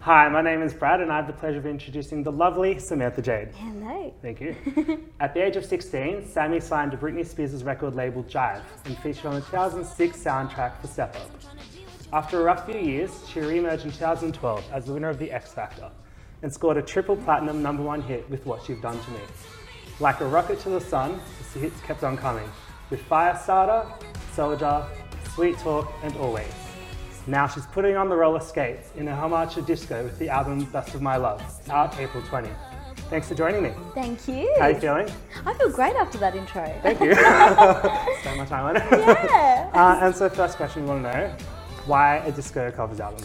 Hi, my name is Brad and I have the pleasure of introducing the lovely Samantha Jade. Hello. Thank you. At the age of 16, Sammy signed to Britney Spears' record label Jive and featured on the 2006 soundtrack for Step Up. After a rough few years, she re-emerged in 2012 as the winner of the X Factor and scored a triple platinum #1 hit with What You've Done to Me. Like a rocket to the sun, the hits kept on coming with Firestarter, Soldier, Sweet Talk and Always. Now she's putting on the roller skates in a homage to disco with the album Best of My Love, out April 20. Thanks for joining me. Thank you. How are you feeling? I feel great after that intro. Thank you. Spend my time on it. Yeah. And so first question, we want to know, why a disco covers album?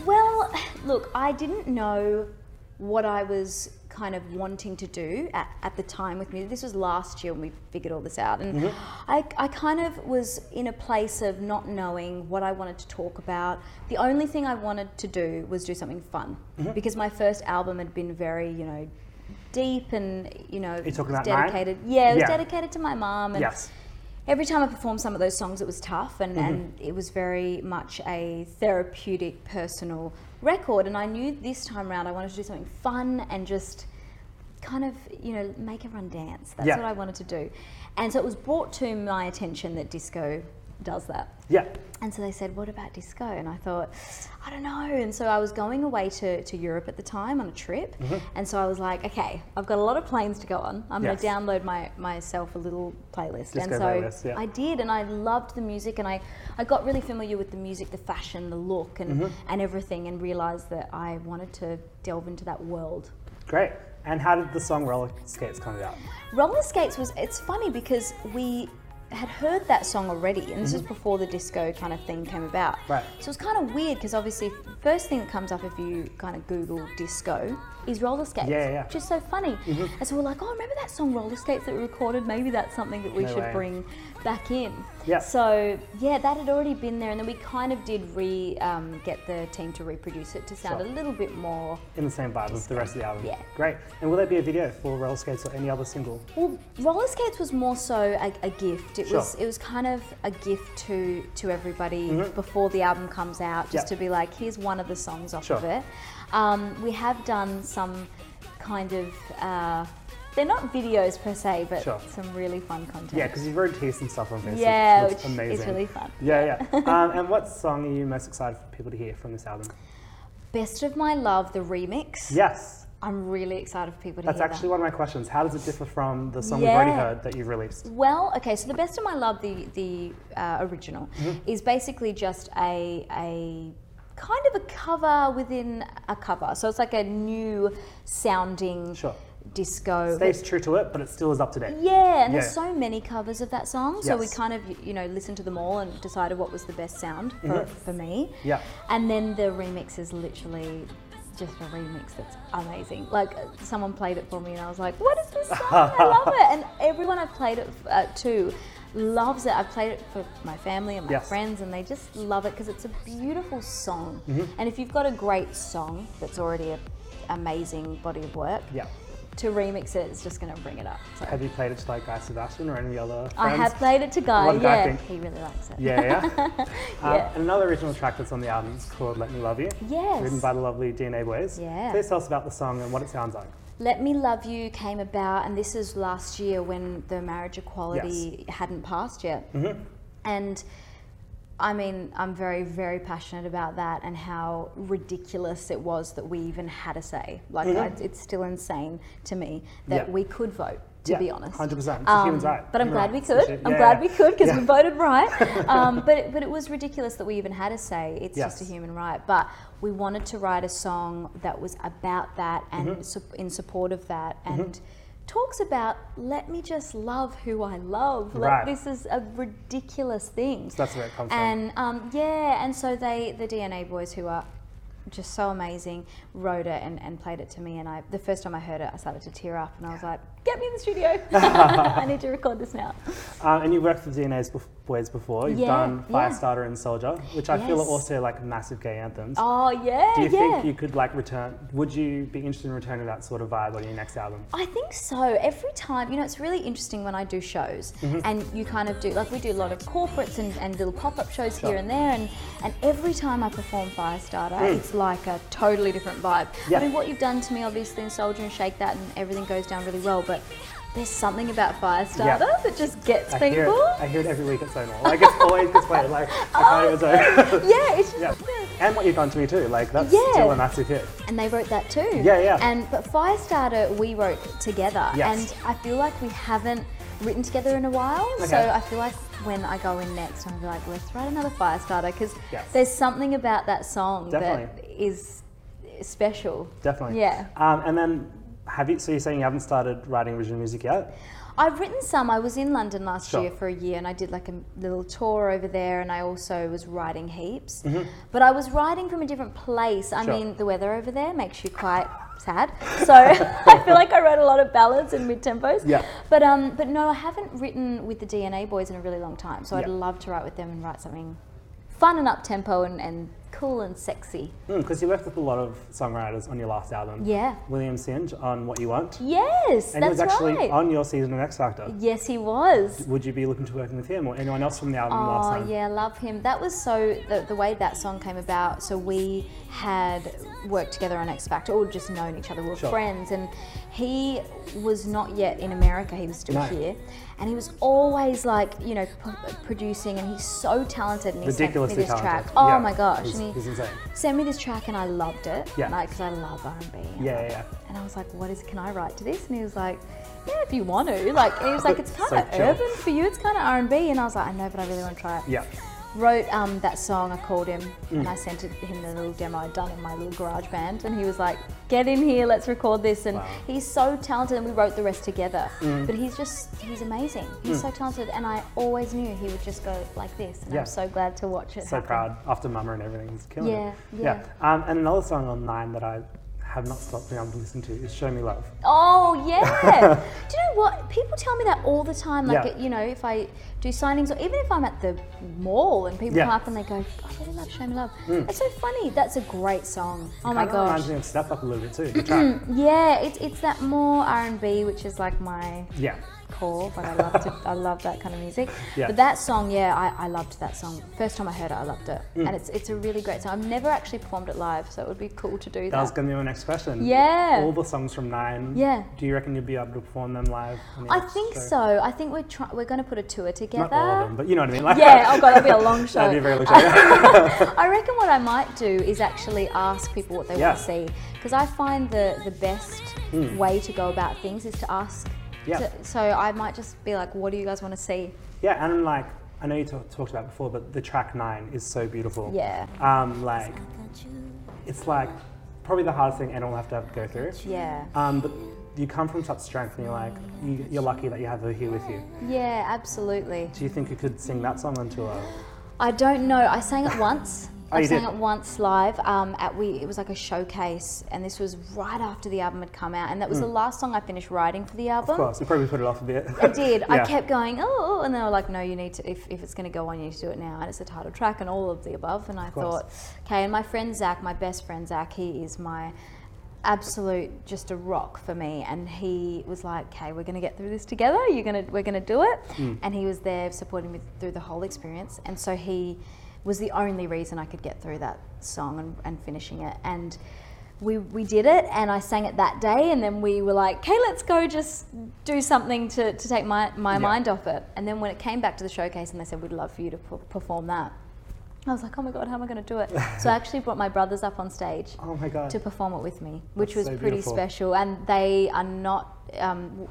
Well, look, I didn't know what I was kind of wanting to do at the time with music. This was last year when we figured all this out, and I kind of was in a place of not knowing what I wanted to talk about. The only thing I wanted to do was do something fun, because my first album had been very, deep and, Are you talking about dedicated. Mine? Yeah, it was dedicated to my mom, and Yes. every time I performed some of those songs, it was tough, and it was very much a therapeutic, personal record. And I knew this time around I wanted to do something fun and just kind of, make everyone dance. That's what I wanted to do. And so it was brought to my attention that disco does that. Yeah. And so they said, what about disco? And I thought, I don't know. And so I was going away to Europe at the time on a trip. And so I was like, okay, I've got a lot of planes to go on. I'm going to download myself a little playlist. Disco and so playlist, yeah. I did, and I loved the music, and I got really familiar with the music, the fashion, the look, and everything, and realised that I wanted to delve into that world. Great. And how did the song Rollerskates come about? Rollerskates it's funny because we had heard that song already, and this was before the disco kind of thing came about. Right. So it's kind of weird because obviously first thing that comes up if you kind of Google disco is Rollerskates. Yeah. Which is so funny. And so we're like, oh, remember that song Rollerskates that we recorded? Maybe that's something that we should bring back in. Yeah. So yeah, that had already been there, and then we kind of did get the team to reproduce it to sound a little bit more in the same vibe as the rest of the album. Yeah. Great. And will there be a video for Rollerskates or any other single? Well, Rollerskates was more so a gift. It was kind of a gift to everybody before the album comes out, just to be like, here's one of the songs off of it. We have done some kind of they're not videos per se, but some really fun content. Yeah, because you've already teased some stuff on Facebook. Yeah, which which amazing. is really fun. Yeah. And what song are you most excited for people to hear from this album? Best of My Love, the remix. Yes. I'm really excited for people to That's hear actually one of my questions. How does it differ from the song Yeah. we've already heard that you've released? Well, okay, so the Best of My Love, the original, is basically just a kind of a cover within a cover. So it's like a new sounding disco. Stays true to it, but it still is up to date. Yeah, and there's so many covers of that song. So we Yes. kind of, listened to them all and decided what was the best sound for me. Yeah. And then the remix is literally just a remix that's amazing. Like, someone played it for me and I was like, what is this song? I love it. And everyone I've played it to loves it. I've played it for my family and my friends, and they just love it because it's a beautiful song. And if you've got a great song that's already an amazing body of work, to remix it is just going to bring it up. So. Have you played it to like Guy Sebastian or any other friends? I have played it to Guy, What did Guy think? He really likes it. Yeah. And another original track that's on the album is called Let Me Love You. Yes. Written by the lovely DNA Boys. Yeah. Please tell us about the song and what it sounds like. Let Me Love You came about, and this is last year when the marriage equality hadn't passed yet. And I mean, I'm very, very passionate about that and how ridiculous it was that we even had a say. Like, it's still insane to me that we could vote, to be honest. 100%. It's a human right. But I'm glad we could. I'm glad we could because we voted right. But it was ridiculous that we even had a say. It's just a human right. But we wanted to write a song that was about that and in support of that, and talks about, let me just love who I love. Like, this is a ridiculous thing. So that's where it comes from. And and so the DNA Boys, who are just so amazing, wrote it and played it to me, and the first time I heard it I started to tear up, and I was like, get me in the studio. I need to record this now. And you've worked with DNA's Boys before. You've done Firestarter and Soldier, which I feel are also like massive gay anthems. Oh yeah. Do you think you could like would you be interested in returning that sort of vibe on your next album? I think so. Every time, it's really interesting when I do shows and you kind of do, like we do a lot of corporates and little pop-up shows here and there, and every time I perform Firestarter, it's like a totally different vibe. I mean, what you've done to me obviously in Soldier and Shake That and everything goes down really well, but there's something about Firestarter that just gets people. I hear it every week at Stonewall. Like it's always this way. Like I can't even yeah, it's just and what you've done to me too. Like that's still a massive hit. And they wrote that too. Yeah. But Firestarter we wrote together, and I feel like we haven't written together in a while. So I feel like when I go in next, I'm gonna be like, let's write another Firestarter, because there's something about that song that is special. Definitely. Yeah. And then. So you're saying you haven't started writing original music yet? I've written some. I was in London last year for a year and I did like a little tour over there, and I also was writing heaps. But I was writing from a different place. I mean, the weather over there makes you quite sad. So I feel like I wrote a lot of ballads and mid-tempos. Yeah. But no, I haven't written with the DNA Boys in a really long time. So I'd love to write with them and write something fun and up-tempo and cool and sexy. Because you worked with a lot of songwriters on your last album. Yeah. William Singe on What You Want. Yes, and he was actually on your season of X Factor. Yes, he was. Would you be looking to working with him or anyone else from the album last time? Oh, yeah, love him. That was the way that song came about. So we had worked together on X Factor, or just known each other, we were friends, and he was not yet in America, he was still here. And he was always like, producing, and he's so talented, and he sent me this track. Oh my gosh. He's insane. Sent me this track and I loved it. Yeah. Because I love R&B. Yeah. And I was like, can I write to this? And he was like, yeah, if you want to. Like, and he was like, it's kind of urban for you, it's kind of R&B. And I was like, I know, but I really want to try it. Yeah. Wrote that song, I called him and I sent him the little demo I'd done in my little garage band, and he was like, get in here, let's record this. And he's so talented, and we wrote the rest together. But he's amazing. He's so talented, and I always knew he would just go like this, and I'm so glad to watch it happen. Proud, after Mama and everything, he's killing it. Yeah. And another song on 9 that I have not stopped being able to listen to is Show Me Love. Oh yeah. Do you know what? People tell me that all the time. Like, if I do signings, or even if I'm at the mall and people come up and they go, I really love Show Me Love. It's so funny. That's a great song. Oh my gosh. Reminds me of Step Up a little bit too, the track. Yeah, it's that more R&B, which is like my core, but I love that kind of music. But that song, I loved that song. First time I heard it, I loved it. And it's a really great song. I've never actually performed it live, so it would be cool to do that. That was going to be my next question. Yeah. All the songs from 9. Yeah. Do you reckon you'll be able to perform them live? I think so. I think we're going to put a tour together. Not all of them, but you know what I mean. Like, oh god, that'd be a long show. That'd be a very long show. I reckon what I might do is actually ask people what they want to see, because I find the best way to go about things is to ask. So I might just be like, what do you guys want to see? Yeah, and like, I know you talked about before, but the track 9 is so beautiful. Yeah. Like, it's like probably the hardest thing anyone will have to go through. Yeah. But you come from such strength, and you're like, you're lucky that you have her here with you. Yeah, absolutely. Do you think you could sing that song on tour? I don't know. I sang it once. I sang did? it once live it was like a showcase, and this was right after the album had come out, and that was the last song I finished writing for the album. Of course, you probably put it off a bit. I did. I kept going, and they were like, no, you need to, if it's going to go on, you need to do it now, and it's a title track and all of the above, and I thought, okay, and my friend Zach, my best friend Zach, he is my absolute, just a rock for me, and he was like, okay, we're going to get through this together, we're going to do it, and he was there supporting me through the whole experience, and so he was the only reason I could get through that song and finishing it. And we did it, and I sang it that day, and then we were like, okay, let's go just do something to take my mind off it. And then when it came back to the showcase and they said, we'd love for you to perform that, I was like, oh my God, how am I going to do it? So I actually brought my brothers up on stage to perform it with me, which was pretty special. And they are not,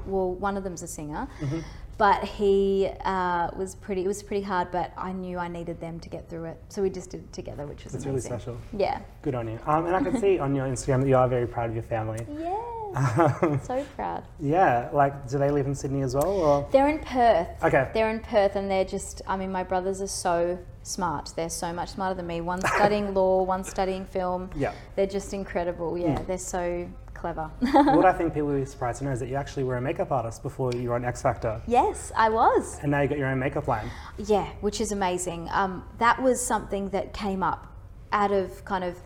one of them's a singer, but it was pretty hard, but I knew I needed them to get through it. So we just did it together, which was amazing. It's really special. Yeah. Good on you. And I can see on your Instagram that you are very proud of your family. Yes. So proud. Yeah, like, do they live in Sydney as well? Or? They're in Perth. Okay. They're in Perth, and they're just, I mean, my brothers are so smart. They're so much smarter than me. One's studying law, one's studying film. Yeah. They're just incredible. Yeah, they're so clever. What I think people will be surprised to know is that you actually were a makeup artist before you were on X Factor. Yes, I was. And now you got your own makeup line. Yeah, which is amazing. That was something that came up out of kind of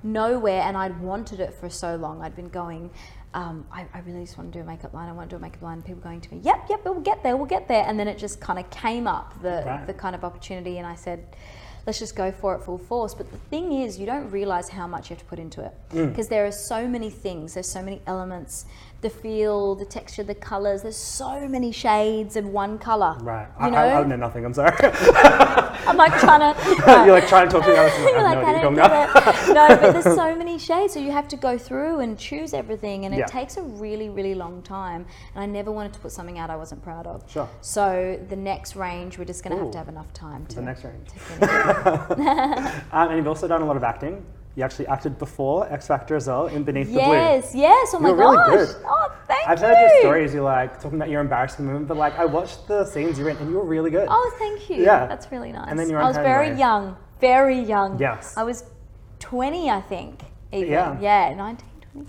nowhere, and I'd wanted it for so long. I'd been going, I really just want to do a makeup line. I want to do a makeup line. And people going to me, yep, we'll get there. And then it just kind of came up, the kind of opportunity, and I said, let's just go for it full force. But the thing is, you don't realize how much you have to put into it, because there are so many things, there's so many elements, the feel, the texture, the colors, there's so many shades in one color. Right. You know? I know nothing, I'm sorry. I'm like trying to... You're like trying to talk to me. I have no idea what you're talking about. No, but there's so many shades, so you have to go through and choose everything, and it takes a really, really long time. And I never wanted to put something out I wasn't proud of. Sure. So the next range, we're just going to have enough time to... The next range. To finish it. And you've also done a lot of acting. You actually acted before X Factor as well, in Beneath the Blue. Yes, oh my You're gosh. really good. Oh, thank you. I've heard your stories, you're like talking about your embarrassing moment, but like I watched the scenes you were in and you were really good. Oh, thank you. Yeah. That's really nice. And then you're I was very young. Yes. I was 20, I think. Even. Yeah. 19, 20.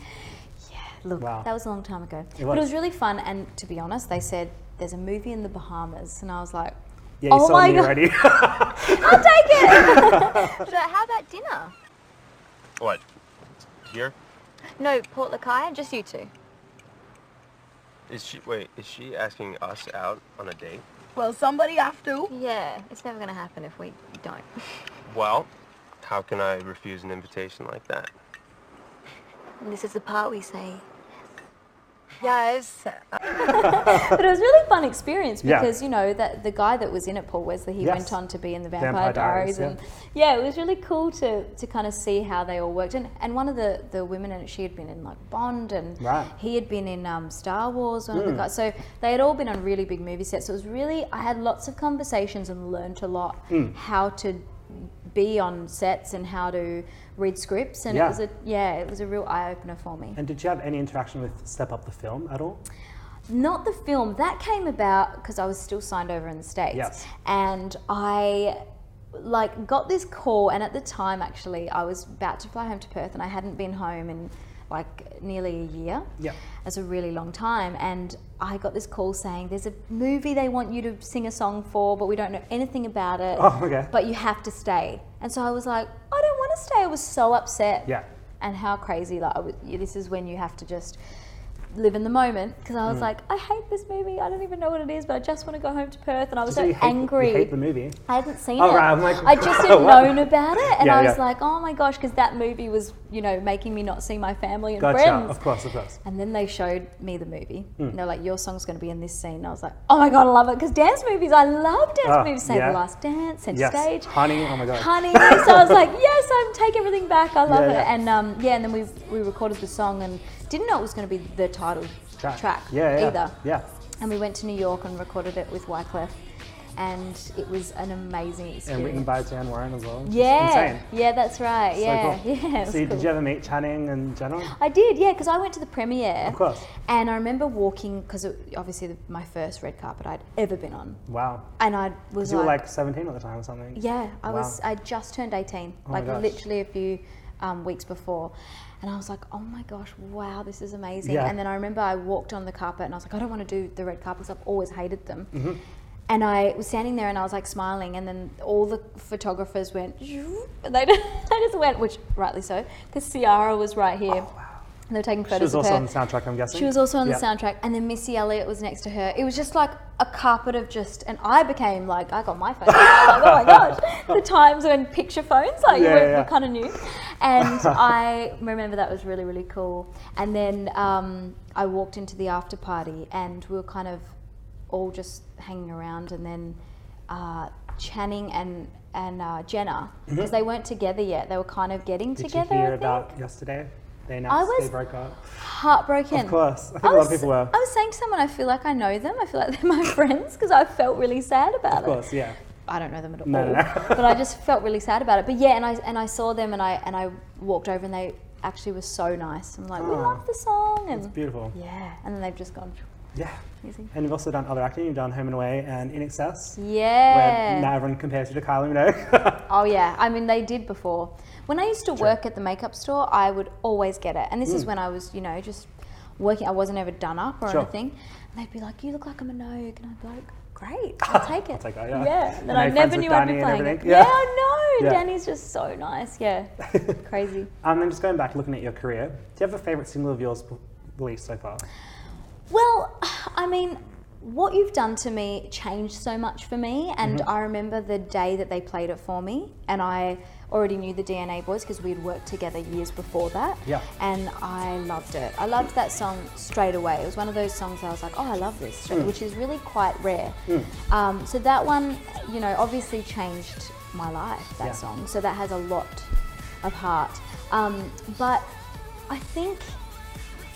Yeah, look, Wow. that was a long time ago. But it was really fun, and to be honest, they said there's a movie in the Bahamas, and I was like, yeah, you sold me already. I'll take it. So how about dinner? What? Here? No, Port Lakai, just you two. Is she asking us out on a date? Well, somebody have to. Yeah, it's never going to happen if we don't. Well, how can I refuse an invitation like that? And this is the part we say, yes. But it was a really fun experience because, you know, that the guy that was in it, Paul Wesley, he went on to be in the Vampire Diaries. And it was really cool to kind of see how they all worked. And one of the women in it, she had been in like Bond, and he had been in Star Wars, one of the guys. So they had all been on really big movie sets. So it was really, I had lots of conversations and learned a lot how to be on sets and how to read scripts, and it was a real eye-opener for me. And did you have any interaction with Step Up the film at all? Not the film. That came about because I was still signed over in the States. And I got this call, and at the time actually I was about to fly home to Perth, and I hadn't been home in like nearly a year. That's a really long time, and I got this call saying there's a movie they want you to sing a song for, but we don't know anything about it. Oh, okay. But you have to stay. And so I was like, I don't want to stay. I was so upset. Yeah. And how crazy, this is when you have to just live in the moment, because I was like, I hate this movie. I don't even know what it is, but I just want to go home to Perth. And I was so angry. You hate the movie? I hadn't seen it. Right. I'm like, I just had known about it, and I was like, oh my gosh, because that movie was, you know, making me not see my family and friends. Of course. And then they showed me the movie. And they're like, your song's going to be in this scene. And I was like, oh my God, I love it, because dance movies, I love dance movies. Save the Last Dance, Center Stage. Honey, oh my God. Honey. So I was like, yes, I take everything back. I love it. And and then we recorded the song, and didn't know it was going to be the title track either. And we went to New York and recorded it with Wyclef, and it was an amazing experience. And written by Jan Warren as well. Insane. Yeah, that's right. So cool. So did you ever meet Channing and Jenna? I did, because I went to the premiere. Of course. And I remember walking, because obviously my first red carpet I'd ever been on. Wow. And I was you were like 17 at the time or something? Yeah, I just turned 18, literally a few weeks before. And I was like, oh my gosh, wow, this is amazing. And then I remember I walked on the carpet, and I was like, I don't want to do the red carpets. I've always hated them. And I was standing there, and I was like smiling, and then all the photographers went, and they just went, which rightly so, because Ciara was right here. Oh, wow. And they were taking photos of her. She was also on the soundtrack, I'm guessing? She was also on the soundtrack, and then Missy Elliott was next to her. It was just like a carpet of just, and I became like, I got my phone. I was like, oh my gosh, the times when picture phones, you kind of knew. And I remember that was really, really cool. And then I walked into the after party, and we were kind of all just hanging around, and then Channing and Jenna, because they weren't together yet. They were kind of getting together. Did you hear about yesterday? They announced they broke up. Heartbroken. Of course. I think a lot of people were. I was saying to someone, I feel like I know them. I feel like they're my friends, because I felt really sad about it. Of course, yeah. I don't know them at all. No. But I just felt really sad about it. But yeah, and I saw them, and I walked over, and actually were so nice. I'm like, we love the song. And it's beautiful. Yeah, and then they've just gone. Yeah. Easy. And you've also done other acting. You've done Home and Away and In Excess. Yeah. Where now everyone compares you to Kylie Minogue. Oh yeah, I mean they did before. When I used to work at the makeup store, I would always get it. And this is when I was, just working. I wasn't ever done up or anything. And they'd be like, you look like a Minogue. And I'd be like, great, I'll take it. I'll take that, yeah. Yeah. And And I are you never friends knew with I'd be Danny and playing it. everything? Yeah, Yeah. I know. Yeah. Danny's just so nice. Yeah. Crazy. Then just going back, looking at your career, do you have a favourite single of yours released so far? Well, I mean, what you've done to me changed so much for me, and I remember the day that they played it for me, and I already knew the DNA boys because we had worked together years before that. Yeah. And I loved it. I loved that song straight away. It was one of those songs I was like, oh, I love this, which is really quite rare. So that one, obviously changed my life, that song. So that has a lot of heart. But I think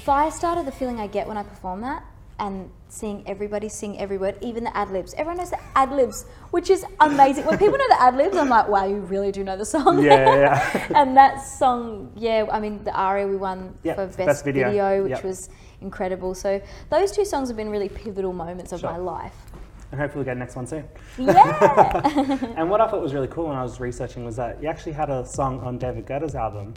Firestarter, the feeling I get when I perform that, and seeing everybody sing every word, even the ad-libs. Everyone knows the ad-libs, which is amazing. When people know the ad-libs, I'm like, wow, you really do know the song. Yeah. And that song, I mean, the aria we won for Best Video, which was incredible. So those two songs have been really pivotal moments of my life. And hopefully we'll get the next one soon. Yeah. And what I thought was really cool when I was researching was that you actually had a song on David Guetta's album,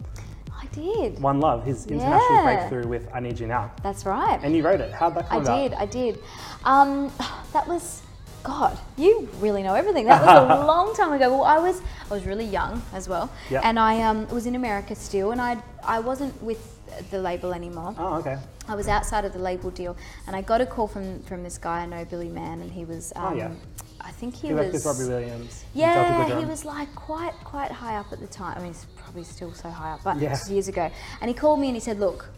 I did. One Love, his international breakthrough with I Need You Now. That's right. And you wrote it. How'd that come about? I did. That was, God, you really know everything. That was a long time ago. Well, I was really young as well. Yep. And I was in America still, and I wasn't with the label anymore. Oh, okay. I was outside of the label deal, and I got a call from this guy I know, Billy Mann, and he was, I think he worked was... with Robbie Williams. Yeah, he was like quite high up at the time. I mean, he's probably still so high up, but this was years ago. And he called me and he said, look,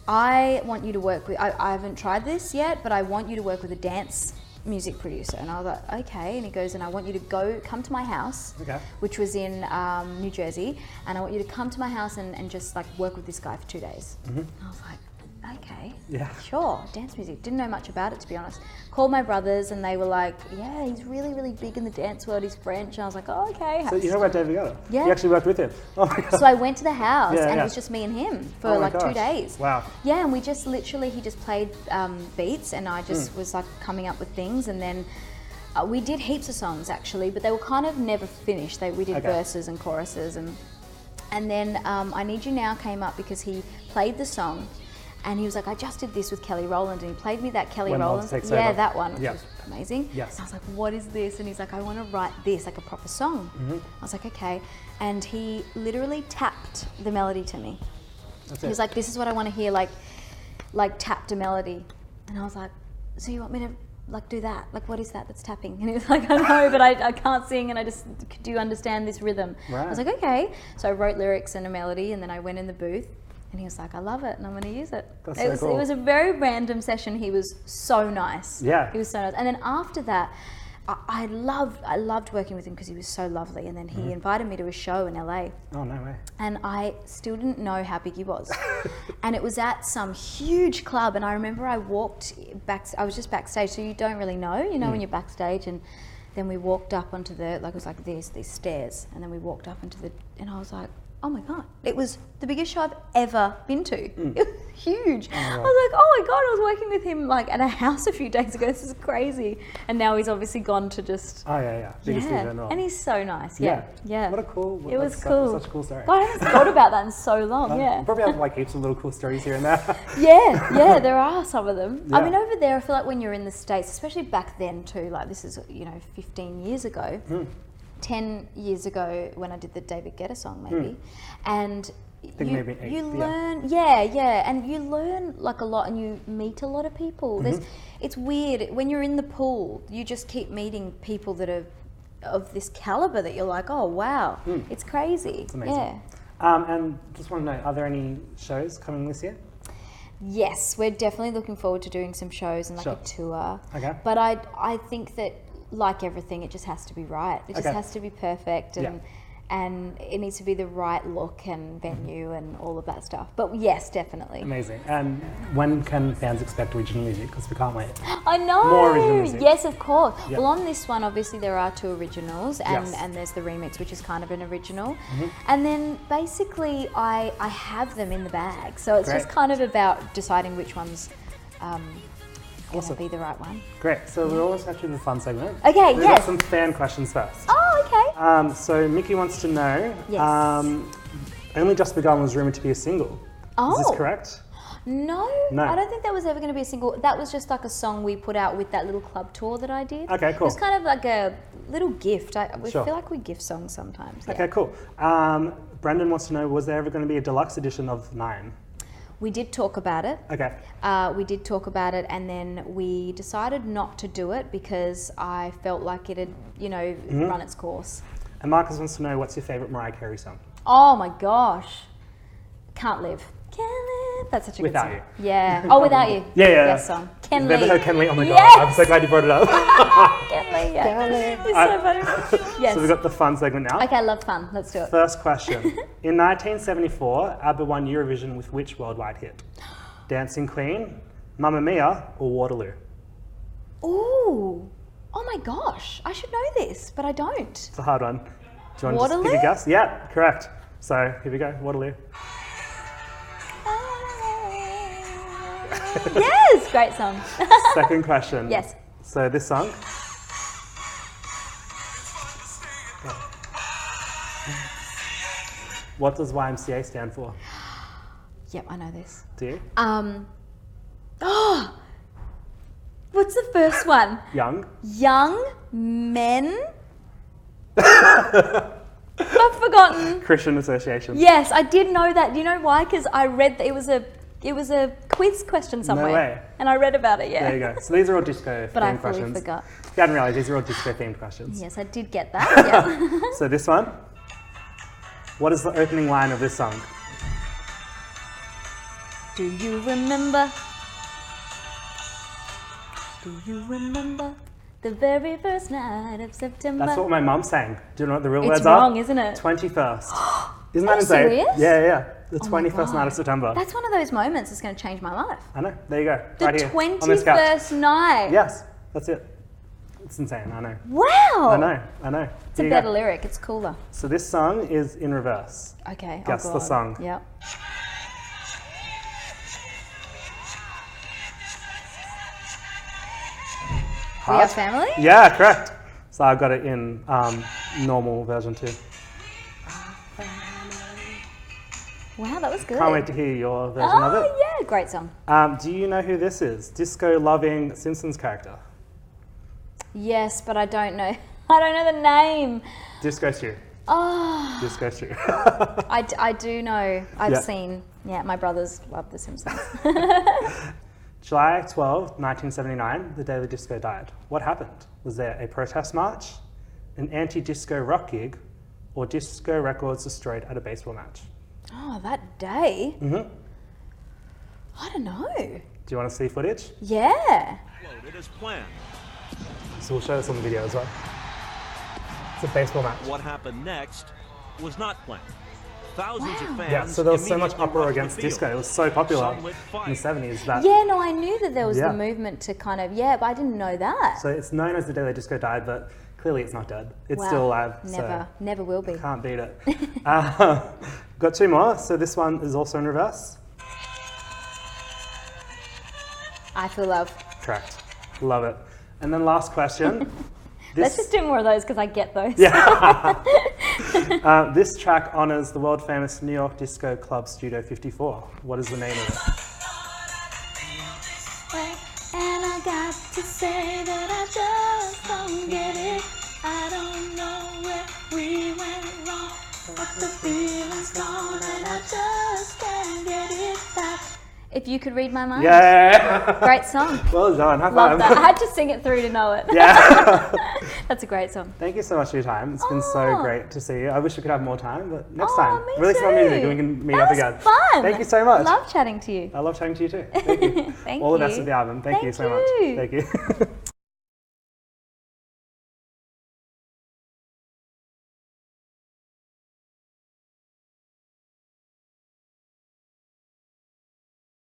I want you to work with, I haven't tried this yet, but I want you to work with a dance music producer. And I was like, okay. And he goes, and I want you to come to my house, which was in New Jersey, and I want you to come to my house and just like work with this guy for 2 days. And I was like, okay, sure, dance music. Didn't know much about it, to be honest. Called my brothers and they were like, yeah, he's really, really big in the dance world. He's French. And I was like, oh, okay. So you know about David Guetta? Yeah. You actually worked with him? Oh my God. So I went to the house and it was just me and him for like 2 days. Wow. Yeah, and we just literally, he just played beats and I just was like coming up with things, and then we did heaps of songs actually, but they were kind of never finished. We did verses and choruses, and then I Need You Now came up because he played the song. And he was like, I just did this with Kelly Rowland, and he played me that Kelly Rowland. Yeah, that one, which was amazing. Yes. And I was like, what is this? And he's like, I want to write this, like a proper song. I was like, okay. And he literally tapped the melody to me. He was like, this is what I want to hear, like tapped a melody. And I was like, so you want me to like do that? Like, what is that that's tapping? And he was like, I know, but I can't sing, and do you understand this rhythm? I was like, okay. So I wrote lyrics and a melody, and then I went in the booth. And he was like, I love it, and I'm going to use it. It was a very random session. He was so nice. Yeah. He was so nice. And then after that, I loved working with him because he was so lovely. And then he invited me to a show in LA. Oh, no way. And I still didn't know how big he was. And it was at some huge club. And I remember I walked back, I was just backstage, so you don't really know, when you're backstage. And then we walked up onto it was like these stairs. And then we walked up into and I was like, oh my God, it was the biggest show I've ever been to. It was huge. I was like, oh my God, I was working with him like at a house a few days ago. This is crazy. And now he's obviously gone to just... biggest DJ in the world. And he's so nice. Yeah. What a cool... It was cool. Such a cool story. God, I haven't thought about that in so long, You probably have like heaps of little cool stories here and there. Yeah, there are some of them. I mean, over there, I feel like when you're in the States, especially back then too, like this is, 15 years ago, 10 years ago when I did the David Guetta song maybe, and you learn, and you learn like a lot, and you meet a lot of people. It's weird when you're in the pool, you just keep meeting people that are of this caliber that you're like, oh wow, it's crazy. It's amazing. And just want to know, are there any shows coming this year? Yes, we're definitely looking forward to doing some shows and like a tour. Okay. But I think that, like everything, it just has to be right. It just has to be perfect, and it needs to be the right look and venue and all of that stuff. But yes, definitely. Amazing. And when can fans expect original music? Because we can't wait. I know. More original music. Yes, of course. Yep. Well, on this one, obviously there are 2 originals, and, Yes. and there's the remix, which is kind of an original. And then basically I have them in the bag. So it's just Great. kind of about deciding which one's going to Awesome. be the right one. Great. So we're almost actually in the fun segment. Okay, We've yes. got some fan questions first. Oh, okay. So Mickey wants to know, Yes. Only Just Begun was rumoured to be a single. Oh. Is this correct? No, No. I don't think that was ever going to be a single. That was just like a song we put out with that little club tour that I did. Okay, cool. It was kind of like a little gift. We Sure. feel like we gift songs sometimes. Yeah. Okay, cool. Brendan wants to know, was there ever going to be a deluxe edition of 9? We did talk about it. Okay. We did talk about it, and then we decided not to do it because I felt like it had, run its course. And Marcus wants to know, what's your favourite Mariah Carey song? Oh my gosh. Can't Live. Can't Live. That's such a Without good song. You. Yeah. Oh, Without You. Yeah, yeah. Yes song. Ken Never Lee. heard Ken Lee? Oh my Yes! god, I'm so glad you brought it up. Ken Lee, yeah. Ken Lee. It's so funny. Yes. So we've got the fun segment now. Okay, I love fun. Let's do it. First question. In 1974, ABBA won Eurovision with which worldwide hit? Dancing Queen, Mamma Mia, or Waterloo? Ooh. Oh my gosh. I should know this, but I don't. It's a hard one. Do you want to just Waterloo? pick a guess? Yeah, correct. So here we go, Waterloo. Yes, great song. Second question. Yes. So this song. What does YMCA stand for? Yep, I know this. Do you? Oh, what's the first one? Young? Young men. I've forgotten. Christian Association. Yes, I did know that. Do you know why? Because I read that it was a quiz question somewhere. No way. And I read about it. Yeah. There you go. So these are all disco But I themed fully questions. forgot. If you hadn't realised, these are all disco themed questions. Yes, I did get that. Yeah. So this one. What is the opening line of this song? Do you remember? Do you remember the very first night of September? That's what my mum sang. Do you know what the real words It's are? wrong, isn't it? 21st. Isn't Are that you insane? serious? Yeah, yeah. The Oh my 21st night of God. September. That's one of those moments that's going to change my life. I know. There you go. The right here. On this couch. 21st night. Yes, that's it. It's insane. I know. Wow. I know. It's a Here you better go. lyric. It's cooler. So this song is in reverse. Okay. Guess oh the God. song. Yep. We Are Hard? Family? Yeah, correct. So I've got it in normal version too. Wow, that was good. Can't wait to hear your version of it. Oh, yeah. Great song. Do you know who this is? Disco-loving Simpsons character. Yes, but I don't know. I don't know the name. Disco Stew. Oh, Disco Stew. I do know. I've Yeah. seen. Yeah, my brothers love The Simpsons. July 12, 1979, the day the disco died. What happened? Was there a protest march, an anti-disco rock gig, or disco records destroyed at a baseball match? Oh, that day? Mm-hmm. I don't know. Do you want to see footage? Yeah. Loaded as planned. So we'll show this on the video as well. It's a baseball match. What happened next was not planned. Thousands of fans. Yeah, so there was so much immediately uproar rushed the against field. disco. It was so popular Some lit in the fire. 70s that... Yeah, no, I knew that there was Yeah. the movement to kind of, but I didn't know that. So it's known as the day the disco died, but clearly it's not dead. It's Wow. still alive. Never, never will be. So can't beat it. Got two more. So this one is also in reverse. I Feel Love. Correct. Love it. And then last question. Let's just do more of those because I get those. Yeah. This track honors the world famous New York disco club Studio 54. What is the name of it? And I got to say that I just don't get it. I don't know where we went wrong, but the feeling's gone and I just can't get it back. If you could read my mind. Yeah. Great song. Well done. High Love five. that. I had to sing it through to know it. Yeah. That's a great song. Thank you so much for your time. It's been so Oh. great to see you. I wish we could have more time, but next Oh, time. me Release more music too. and we can meet That up was again. fun. Thank you so much. Love chatting to you. I love chatting to you too. Thank you. Thank All the you. best with the album. Thank you so Thank much. you. Thank you.